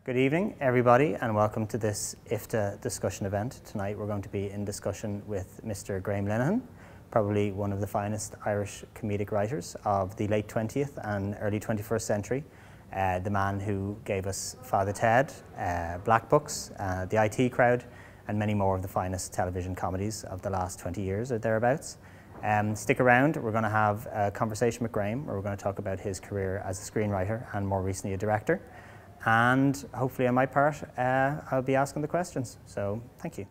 Good evening, everybody, and welcome to this IFTA discussion event. Tonight we're going to be in discussion with Mr. Graham Linehan, probably one of the finest Irish comedic writers of the late 20th and early 21st century. The man who gave us Father Ted, Black Books, The IT Crowd, and many more of the finest television comedies of the last 20 years or thereabouts. Stick around, we're going to have a conversation with Graham where we're going to talk about his career as a screenwriter and more recently a director. And hopefully on my part, I'll be asking the questions. So, thank you.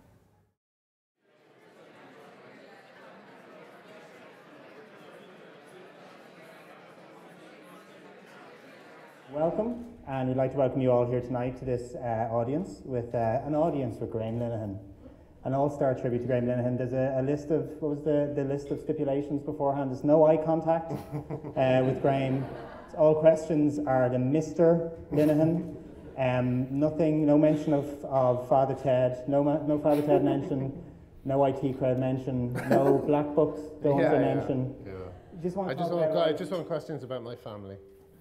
Welcome, and we'd like to welcome you all here tonight to this audience with an audience with Graham Linehan. An all-star tribute to Graham Linehan. There's a list of, what was the list of stipulations beforehand? There's no eye contact with Graham. All questions are the Mr. Linehan. Nothing, no mention of Father Ted, no Father Ted mention, no IT Crowd mention, no Black Books, don't mention. Yeah. I just want questions about my family.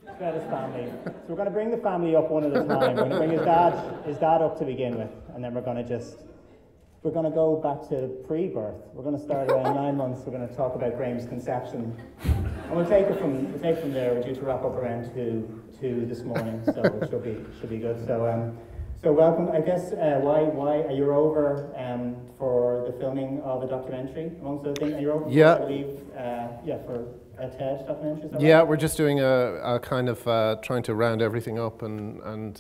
About his family. So we're going to bring the family up one at a time. We're going to bring his dad up to begin with, and then we're going to go back to pre-birth. We're going to start around 9 months. We're going to talk about Graham's conception, and we'll take it from there. We're due to wrap up around two this morning, so it should be good. So welcome. I guess why are you over for the filming of a documentary amongst other things? Are you over? Yeah. For, I believe for a TED documentary. Is that Yeah, right? we're just doing a kind of trying to round everything up and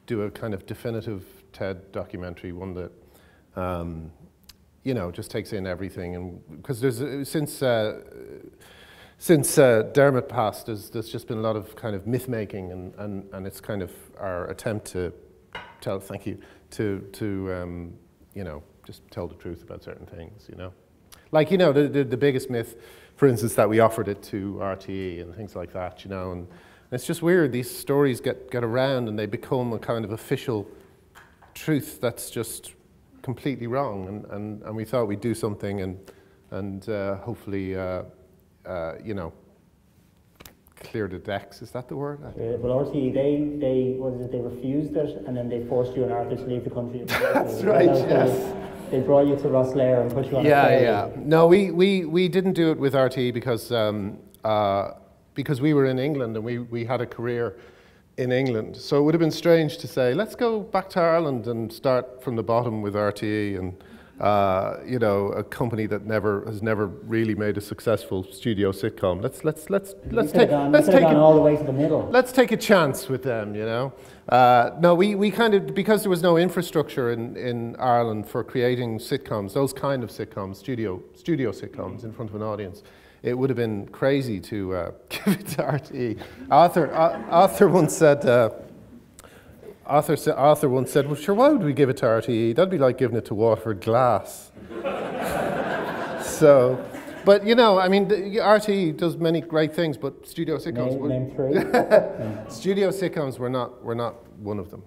do a kind of definitive TED documentary, one that just takes in everything, and because there's since Dermot passed, there's just been a lot of kind of myth making, and it's kind of our attempt to tell, thank you, to just tell the truth about certain things, like the biggest myth, for instance, that we offered it to RTE and things like that, and it's just weird. These stories get around and they become a kind of official truth that's just completely wrong, and we thought we'd do something and hopefully clear the decks. Is that the word? Well, RTE, they refused it, and then they forced you and Arthur to leave the country. That's right. Yes. They brought you to Rosslare and put you on a ferry. Yeah. No, we didn't do it with RTE because we were in England and we had a career in England. So it would have been strange to say, let's go back to Ireland and start from the bottom with RTE and a company that has never really made a successful studio sitcom. Let's take it all the way to the middle. Let's take a chance with them, No, we kind of, because there was no infrastructure in Ireland for creating sitcoms, those kind of sitcoms, studio sitcoms in front of an audience. It would have been crazy to give it to RTE. Arthur once said, well, sure, why would we give it to RTE? That'd be like giving it to Waterford Glass. So, but RTE does many great things, but studio sitcoms. Name three. Studio sitcoms were not one of them.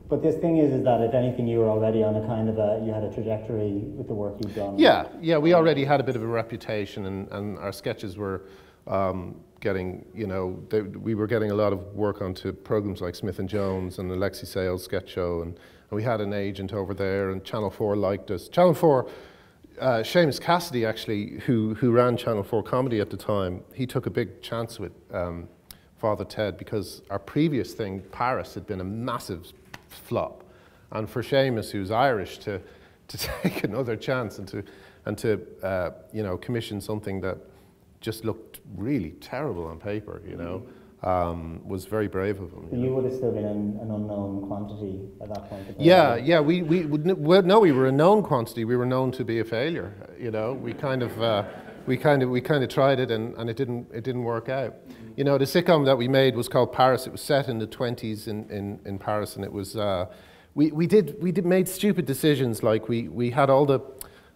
But this thing is that if anything, you were already on a kind of you had a trajectory with the work you've done. Yeah, we already had a bit of a reputation, and our sketches were getting, we were getting a lot of work onto programs like Smith & Jones and Alexi Sale's sketch show, and we had an agent over there, and Channel 4 liked us. Channel 4, Seamus Cassidy actually, who ran Channel 4 Comedy at the time, he took a big chance with Father Ted because our previous thing, Paris, had been a massive flop, and for Seamus, who's Irish, to take another chance and to commission something that just looked really terrible on paper, was very brave of him. You would have still been an unknown quantity at that point. Yeah. We were a known quantity. We were known to be a failure. We kind of tried it, and it didn't work out. The sitcom that we made was called Paris. It was set in the 20s in Paris, and it was we made stupid decisions, like we had all the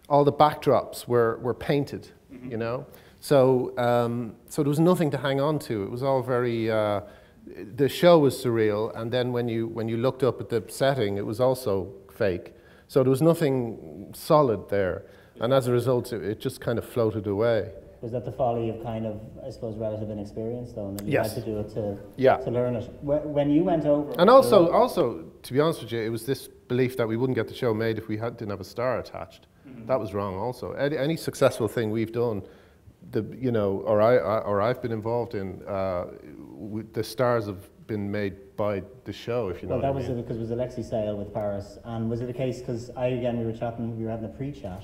backdrops were painted, So there was nothing to hang on to. It was all very. The show was surreal, and then when you looked up at the setting, it was also fake. So there was nothing solid there, and as a result, it just kind of floated away. Was that the folly of kind of, I suppose, relative inexperience, though, and that you Yes. had to do it to Yeah. to learn it? When you went over, And also, to be honest with you, it was this belief that we wouldn't get the show made if we didn't have a star attached. That was wrong. Also, any successful thing we've done, or I've been involved in, the stars have been made by the show. If you know. Well, that what was I mean. because it was Alexi Sale with Paris, and was it a case because we were having a pre-chat.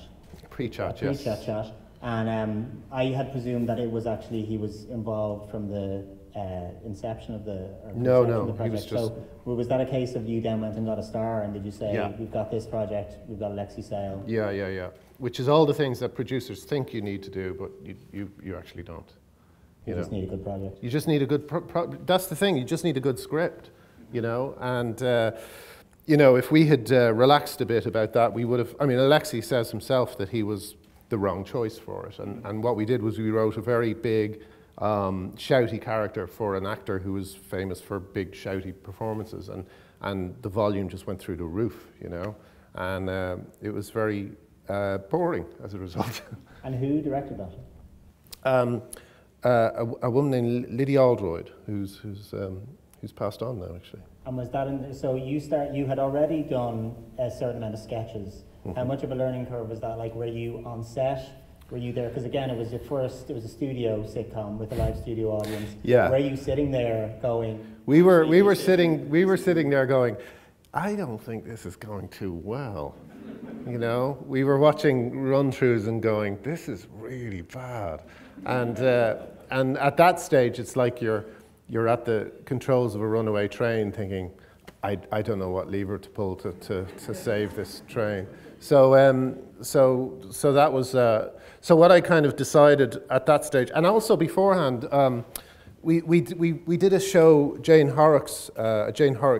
Pre-chat, yes. Chat, and I had presumed that it was actually he was involved from the inception of the. No, of the he was project. just. So was that a case of you then went and got a star, and did you say, Yeah. we've got this project, we've got Alexi Sale? Yeah. Which is all the things that producers think you need to do, but you actually don't. You just need a good project. You just need a good. That's the thing. You just need a good script, And if we had relaxed a bit about that, we would have. I mean, Alexi says himself that he was the wrong choice for it, and what we did was we wrote a very big, shouty character for an actor who was famous for big shouty performances, and the volume just went through the roof, and it was very boring as a result. And who directed that? A woman named Lydia Aldroyd, who's passed on now, actually. And was that so you had already done a certain amount of sketches. How much of a learning curve was that? Like, were you on set? Were you there? Because again, it was a studio sitcom with a live studio audience. Yeah. Were you sitting there going? We were sitting there going, I don't think this is going too well. We were watching run-throughs and going, this is really bad. And at that stage, it's like you're at the controls of a runaway train thinking, I don't know what lever to pull to save this train. So that was so what I kind of decided at that stage, and also beforehand, we did a show, Jane Horrocks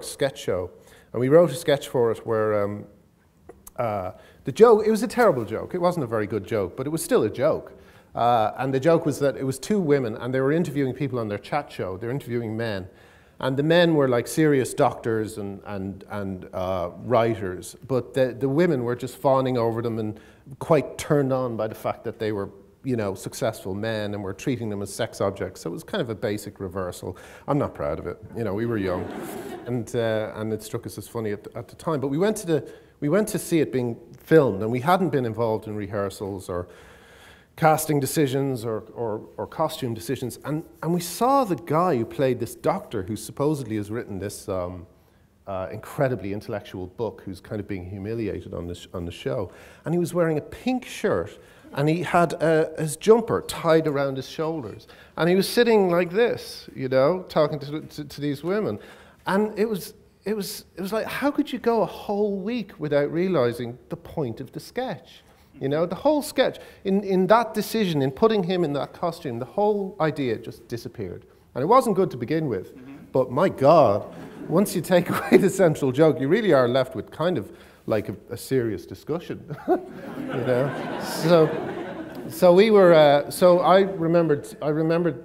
sketch show, and we wrote a sketch for it where the joke, it was a terrible joke. It wasn't a very good joke, but it was still a joke. And the joke was that it was two women, and they were interviewing people on their chat show. They were interviewing men. And the men were like serious doctors and writers, but the women were just fawning over them and quite turned on by the fact that they were, successful men and were treating them as sex objects. So it was kind of a basic reversal. I'm not proud of it. We were young, and it struck us as funny at the time. But we went to see it being filmed, and we hadn't been involved in rehearsals or casting decisions or costume decisions, and we saw the guy who played this doctor who supposedly has written this incredibly intellectual book, who's kind of being humiliated on the show, and he was wearing a pink shirt, and he had his jumper tied around his shoulders, and he was sitting like this, talking to these women, and it was like, how could you go a whole week without realizing the point of the sketch? The whole sketch, in that decision, in putting him in that costume, the whole idea just disappeared. And it wasn't good to begin with, but my God, once you take away the central joke, you really are left with kind of like a serious discussion, So we were, so I remembered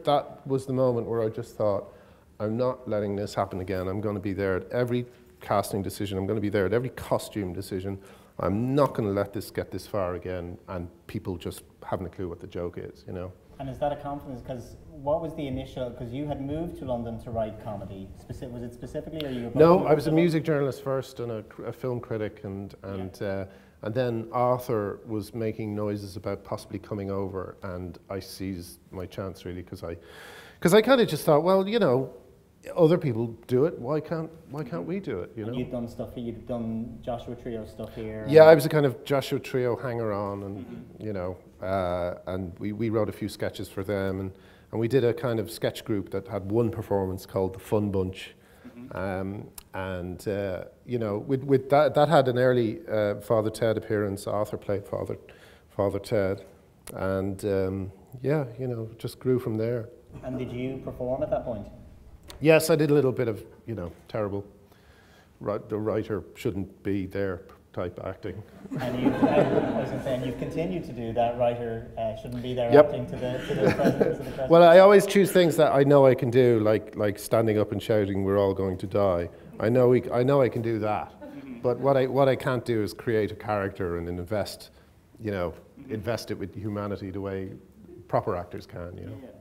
that was the moment where I just thought, I'm not letting this happen again. I'm going to be there at every casting decision. I'm going to be there at every costume decision. I'm not going to let this get this far again, and people just haven't a clue what the joke is, And is that a confidence? Because what was the initial? Because you had moved to London to write comedy. Was it specifically, or you? Were No, I was a music journalist first and a film critic, and then Arthur was making noises about possibly coming over, and I seized my chance really because I kind of just thought, well, other people do it. Why can't we do it? And you'd done stuff. You'd done Joshua Trio stuff here. Yeah, I was a kind of Joshua Trio hanger-on, and and we wrote a few sketches for them, and we did a kind of sketch group that had one performance called the Fun Bunch, with that had an early Father Ted appearance. Arthur played Father Ted, and just grew from there. And did you perform at that point? Yes, I did a little bit of, terrible, the writer shouldn't be there type acting. And you've continued to do that, writer shouldn't be there Yep. acting to the president. Well, I always choose things that I know I can do, like standing up and shouting, "We're all going to die." I know I can do that, but what I can't do is create a character and invest it with humanity the way proper actors can, you know.